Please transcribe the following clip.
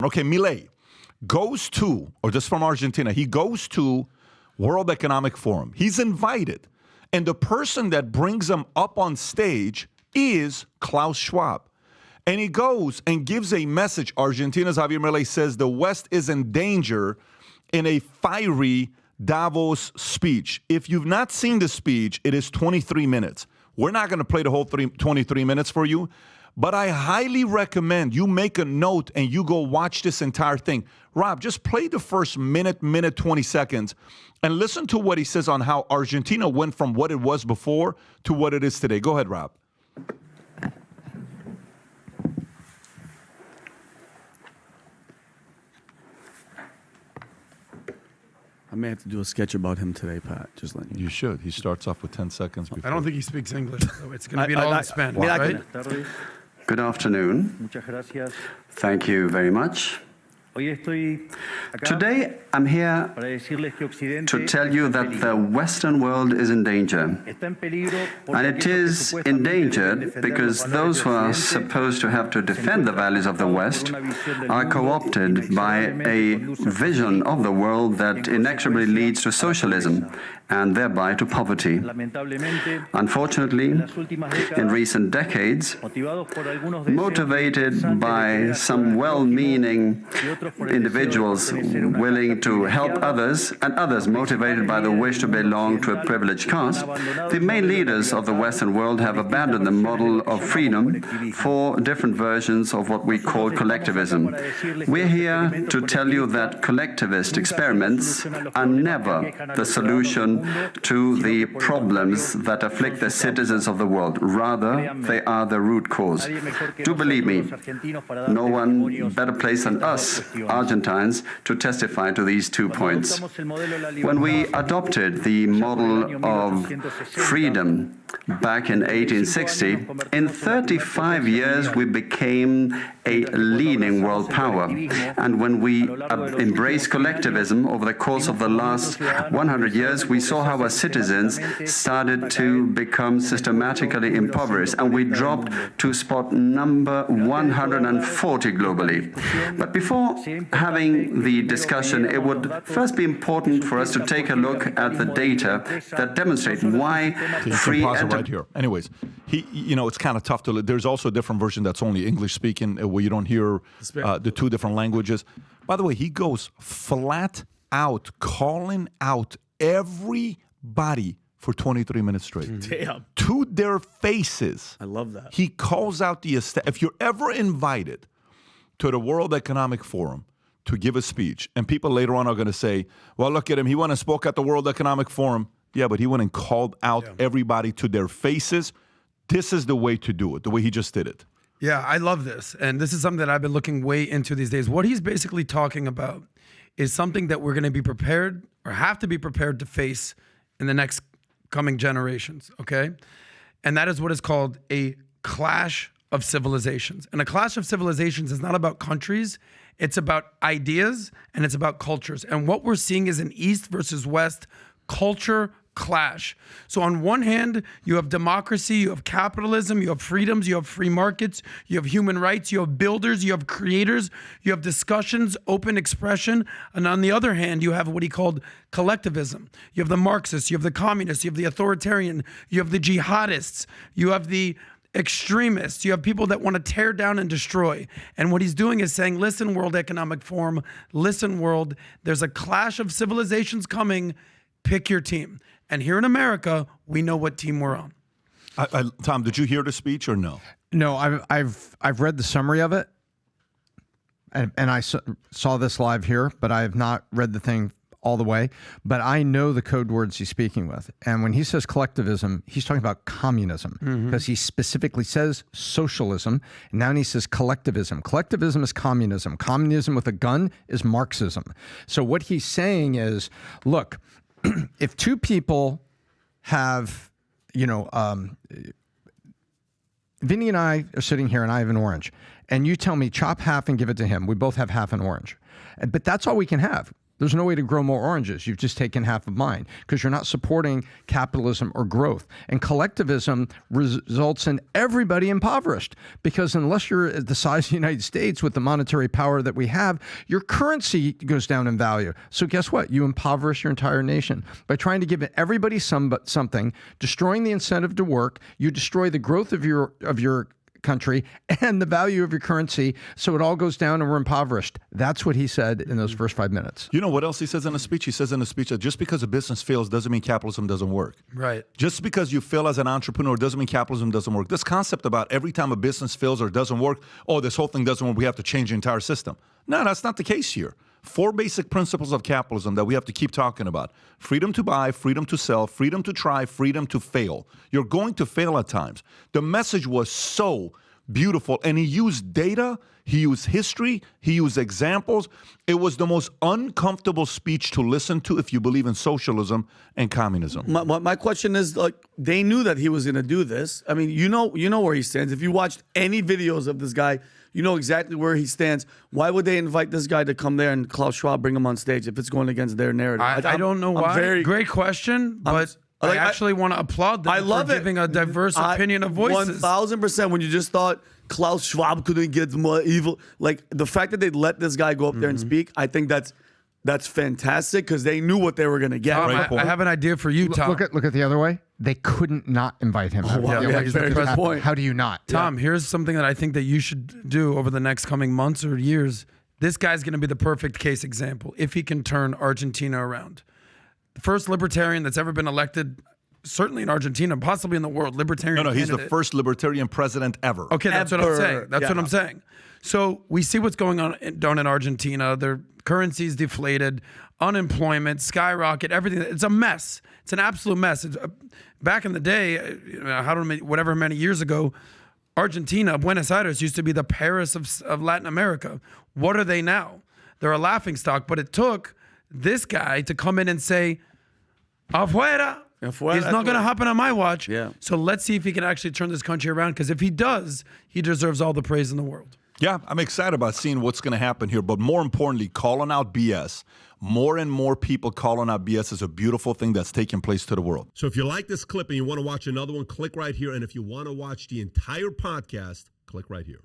Okay, Milei goes to, or just from Argentina, he goes to World Economic Forum. He's invited. And the person that brings him up on stage is Klaus Schwab. And he goes and gives a message. Argentina's Javier Milei says the West is in danger in a fiery Davos speech. If you've not seen the speech, it is 23 minutes. We're not going to play the whole 23 minutes for you, but I highly recommend you make a note and you go watch this entire thing. Rob, just play the first minute 20 seconds, and listen to what he says on how Argentina went from what it was before to what it is today. Go ahead, Rob. I may have to do a sketch about him today, Pat. Just letting you know. You should. He starts off with 10 seconds before. I don't think he speaks English, so it's going to be all in Spanish, right? Good afternoon. Thank you very much. Today, I'm here to tell you that the Western world is in danger. And it is endangered because those who are supposed to have to defend the values of the West are co-opted by a vision of the world that inexorably leads to socialism and thereby to poverty. Unfortunately, in recent decades, motivated by some well-meaning individuals willing to help others, and others motivated by the wish to belong to a privileged caste, the main leaders of the Western world have abandoned the model of freedom for different versions of what we call collectivism. We're here to tell you that collectivist experiments are never the solution to the problems that afflict the citizens of the world. Rather, they are the root cause. Do believe me, no one better placed than us, Argentines, to testify to these 2 points. When we adopted the model of freedom back in 1860, in 35 years we became a leading world power. And when we embraced collectivism over the course of the last 100 years, we saw how our citizens started to become systematically impoverished, and we dropped to spot number 140 globally. But before having the discussion, it would first be important for us to take a look at the data that demonstrate why free right here. Anyways, it's kind of tough to. There's also a different version that's only English speaking, where you don't hear the two different languages. By the way, he goes flat out, calling out everybody for 23 minutes straight. Damn. To their faces. I love that. He calls out if you're ever invited to the World Economic Forum to give a speech, and people later on are going to say, well, look at him, he went and spoke at the World Economic Forum. Yeah, but he went and called out everybody to their faces. This is the way to do it, the way he just did it. Yeah, I love this. And this is something that I've been looking way into these days. What he's basically talking about is something that we're going to be prepared or have to be prepared to face in the next coming generations, okay? And that is what is called a clash of civilizations. And a clash of civilizations is not about countries, it's about ideas and it's about cultures. And what we're seeing is an East versus West culture clash. So on one hand, you have democracy, you have capitalism, you have freedoms, you have free markets, you have human rights, you have builders, you have creators, you have discussions, open expression. And on the other hand, you have what he called collectivism. You have the Marxists, you have the communists, you have the authoritarian, you have the jihadists, you have the extremists, you have people that want to tear down and destroy. And what he's doing is saying, listen, World Economic Forum, listen, world, there's a clash of civilizations coming. Pick your team. And here in America, we know what team we're on. Tom, did you hear the speech or no? No, I've read the summary of it, and I saw this live here, but I have not read the thing all the way. But I know the code words he's speaking with. And when he says collectivism, he's talking about communism, because he specifically says socialism. And now he says collectivism. Collectivism is communism. Communism with a gun is Marxism. So what he's saying is, look, if two people have, Vinny and I are sitting here and I have an orange, and you tell me chop half and give it to him. We both have half an orange. But that's all we can have. There's no way to grow more oranges. You've just taken half of mine because you're not supporting capitalism or growth. And collectivism results in everybody impoverished because unless you're the size of the United States with the monetary power that we have, your currency goes down in value. So guess what? You impoverish your entire nation. By trying to give everybody something, destroying the incentive to work, you destroy the growth of your country and the value of your currency, so it all goes down and we're impoverished. That's what he said in those first 5 minutes. You know what else he says in the speech? He says in the speech that just because a business fails doesn't mean capitalism doesn't work. Right. Just because you fail as an entrepreneur doesn't mean capitalism doesn't work. This concept about every time a business fails or doesn't work, oh, this whole thing doesn't work, we have to change the entire system. No, that's not the case here. 4 basic principles of capitalism that we have to keep talking about. Freedom to buy, freedom to sell, freedom to try, freedom to fail. You're going to fail at times. The message was so beautiful, and he used data, he used history, he used examples. It was the most uncomfortable speech to listen to if you believe in socialism and communism. My question is, like, they knew that he was going to do this. I mean, you know where he stands. If you watched any videos of this guy, you know exactly where he stands. Why would they invite this guy to come there and Klaus Schwab bring him on stage if it's going against their narrative? I don't know why. Great question, but I actually want to applaud them for giving a diverse opinion of voices. 1,000%. When you just thought Klaus Schwab couldn't get more evil, like the fact that they let this guy go up there and speak, I think that's fantastic because they knew what they were going to get. Tom, I have an idea for you, Tom. Look at the other way. They couldn't not invite him. How do you not? Tom, here's something that I think that you should do over the next coming months or years. This guy's going to be the perfect case example if he can turn Argentina around. The first libertarian that's ever been elected, certainly in Argentina, possibly in the world, libertarian No, he's candidate. the first libertarian president ever. Okay, that's what I'm saying. That's what I'm saying. So we see what's going on down in Argentina. Their currency's deflated, unemployment, skyrocket, everything. It's a mess. It's an absolute mess. Back in the day, whatever many years ago, Argentina, Buenos Aires used to be the Paris of Latin America. What are they now? They're a laughingstock, but it took this guy to come in and say, afuera. It's not going to happen on my watch. Yeah. So let's see if he can actually turn this country around, because if he does, he deserves all the praise in the world. Yeah, I'm excited about seeing what's going to happen here. But more importantly, calling out BS. More and more people calling out BS is a beautiful thing that's taking place to the world. So if you like this clip and you want to watch another one, click right here. And if you want to watch the entire podcast, click right here.